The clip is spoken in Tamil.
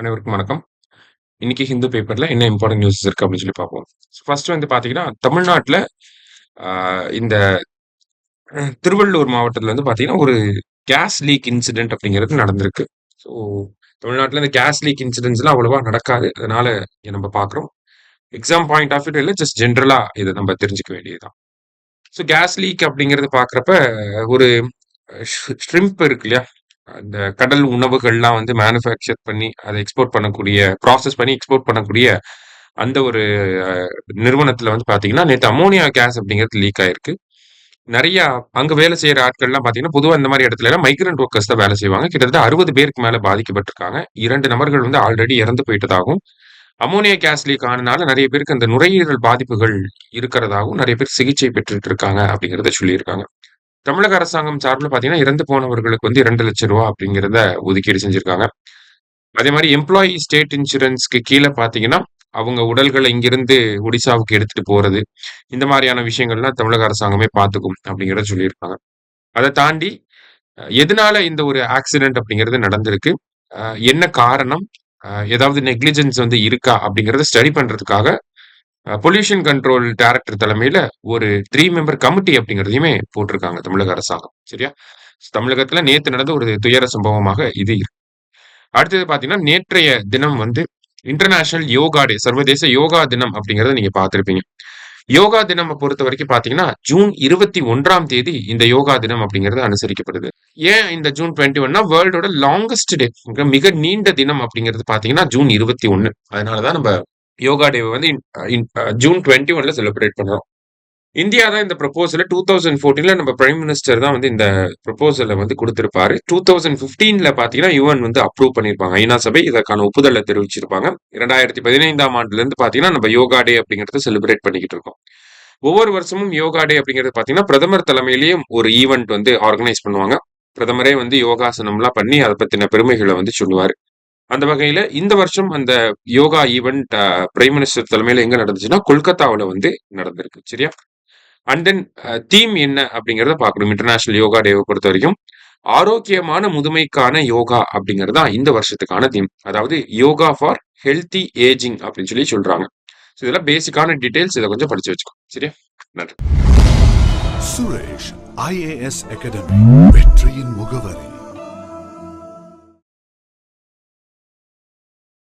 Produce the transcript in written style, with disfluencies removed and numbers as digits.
அனைவருக்கும் வணக்கம். இன்னைக்கு ஹிந்து பேப்பர்ல என்ன இம்பார்ட்டன்ட் நியூஸ் இருக்கு அப்படின்னு சொல்லி பார்ப்போம். ஃபர்ஸ்ட் வந்து பாத்தீங்கன்னா, தமிழ்நாட்டுல இந்த திருவள்ளூர் மாவட்டத்துல வந்து பாத்தீங்கன்னா, ஒரு கேஸ் லீக் இன்சிடென்ட் அப்படிங்கிறது நடந்திருக்கு. ஸோ தமிழ்நாட்டுல இந்த கேஸ் லீக் இன்சிடென்ட்ஸ்லாம் அவ்வளவா நடக்காது. அதனால இங்க நம்ம பார்க்குறோம். எக்ஸாம் பாயிண்ட் ஆஃப் வியூ இல்ல, ஜஸ்ட் ஜென்ரலா இத நம்ம தெரிஞ்சுக்க வேண்டியதுதான். ஸோ கேஸ் லீக் அப்படிங்கிறது பார்க்குறப்ப, ஒரு ஷ்ரிம்ப் இருக்கு இல்லையா? அந்த கடல் உணவுகள்லாம் வந்து மேனுஃபேக்சர் பண்ணி, அத எக்ஸ்போர்ட் பண்ணக்கூடிய, ப்ராசஸ் பண்ணி எக்ஸ்போர்ட் பண்ணக்கூடிய அந்த ஒரு நிறுவனத்துல வந்து பாத்தீங்கன்னா, நேத்து அம்மோனியா கேஸ் அப்படிங்கிறது லீக் ஆயிருக்கு. நெறையா அங்க வேலை செய்ற ஆட்கள்லாம் பாத்தீங்கன்னா, பொதுவா இந்த மாரி இடத்துலலாம் மைக்ரண்ட் ஒர்க்கர்ஸ் தான் வேலை செய்வாங்க. கிட்டத்தட்ட 60 பேருக்கு மேல பாதிக்கப்பட்டிருக்காங்க. 2 நபர்கள் வந்து ஆல்ரெடி இறந்து போயிட்டதாகவும், அம்மோனியா கேஸ் லீக் ஆனனால நெறைய பேருக்கு அந்த நுரையீரல் பாதிப்புகள் இருக்கிறதாகவும், நெறைய பேர் சிகிச்சை பெற்றுட்டு இருக்காங்க அப்படிங்கிறத சொல்லியிருக்காங்க. தமிழக அரசாங்கம் சார்பில பாத்தீங்கன்னா, இறந்து போனவர்களுக்கு வந்து ரூ. 2,00,000 அப்படிங்கிறத ஒதுக்கீடு செஞ்சிருக்காங்க. அதே மாரி எம்ப்ளாயி ஸ்டேட் இன்சூரன்ஸ்க்கு கீழ பாத்தீங்கன்னா, அவங்க உடல்கள இங்கிருந்து ஒடிசாவுக்கு எடுத்துட்டு போறது, இந்த மாரியான விஷயங்கள்லாம் தமிழக அரசாங்கமே பாத்துக்கும் அப்படிங்கிறத சொல்லியிருக்காங்க. அத தாண்டி எதனால இந்த ஒரு ஆக்சிடென்ட் அப்படிங்கிறது நடந்திருக்கு? அ என்ன காரணம்? ஏதாவது நெக்லிஜென்ஸ் வந்து இருக்கா? அப்படிங்கிறத ஸ்டடி பண்றதுக்காக பொல்யூஷன் கண்ட்ரோல் டைரக்டர் தலைமையில ஒரு 3 மெம்பர் கமிட்டி அப்படிங்கிறதையுமே போட்டிருக்காங்க தமிழக அரசாங்கம். சரியா? தமிழகத்துல நேத்து நடந்த ஒரு துயர சம்பவமாக இது இருக்கு. அடுத்தது பாத்தீங்கன்னா, நேற்றைய தினம் வந்து இன்டர்நேஷனல் யோகா டே, சர்வதேச யோகா தினம் அப்படிங்கிறத நீங்க பார்த்திருப்பீங்க. யோகா தினம் பொறுத்தவரைக்கும் பாத்தீங்கன்னா, ஜூன் 21ஆம் தேதி இந்த யோகா தினம் அப்படிங்கிறது அனுசரிக்கப்படுது. ஏன் இந்த ஜூன் 21னா வேர்ல்டோட லாங்கஸ்ட் டே, மிக நீண்ட தினம் அப்படிங்கிறது பாத்தீங்கன்னா ஜூன் 21. அதனாலதான் நம்ம யோகா டேவை வந்து ஜூன் 21ல செலிப்ரேட் பண்றோம். இந்தியா தான் இந்த ப்ரொபோசல 2014ல நம்ம பிரைம் மினிஸ்டர் தான் வந்து இந்த ப்ரொபோசல வந்து குடுத்திருப்பாரு. 2015ல பாத்தீங்கன்னா, யுஎன் வந்து அப்ரூவ் பண்ணியிருப்பாங்க. ஐநா சபை இதற்கான ஒப்புதல தெரிவிச்சிருப்பாங்க. 2015ஆம் ஆண்டுல பாத்தீங்கன்னா, நம்ம யோகா டே அப்படிங்கிறத செலிப்ரேட் பண்ணிக்கிட்டு இருக்கோம். ஒவ்வொரு வருஷமும் யோகா டே அப்படிங்கிறது பாத்தீங்கன்னா, பிரதமர் தலைமையிலேயே ஒரு ஈவென்ட் வந்து ஆர்கனைஸ் பண்ணுவாங்க. பிரதமரே வந்து யோகாசனம்லாம் பண்ணி அத பத்தின பெருமைகள வந்து சொல்லுவாரு. அந்த வகையில இந்த வருஷம் அந்த யோகா ஈவென்ட் பிரைம் மினிஸ்டர் தலைமையில எங்க நடந்துச்சுன்னா, கொல்கத்தாவுல வந்து நடந்திருக்கு. சரியா? அண்ட் தென் தீம் என்ன அப்படிங்கிறத பார்க்கணும். இன்டர்நேஷனல் யோகா டேவை பொறுத்த வரைக்கும் ஆரோக்கியமான முதுமைக்கான யோகா அப்படிங்கிறது தான் இந்த வருஷத்துக்கான தீம். அதாவது யோகா ஃபார் ஹெல்தி ஏஜிங் அப்படின்னு சொல்லி சொல்றாங்க. இதெல்லாம் பேசிக்கான டீடைல்ஸ். இதை கொஞ்சம் படிச்சு வச்சுக்கோ. சரியா? நன்றி. சுரேஷ் IAS அகாடமி, வெற்றியின்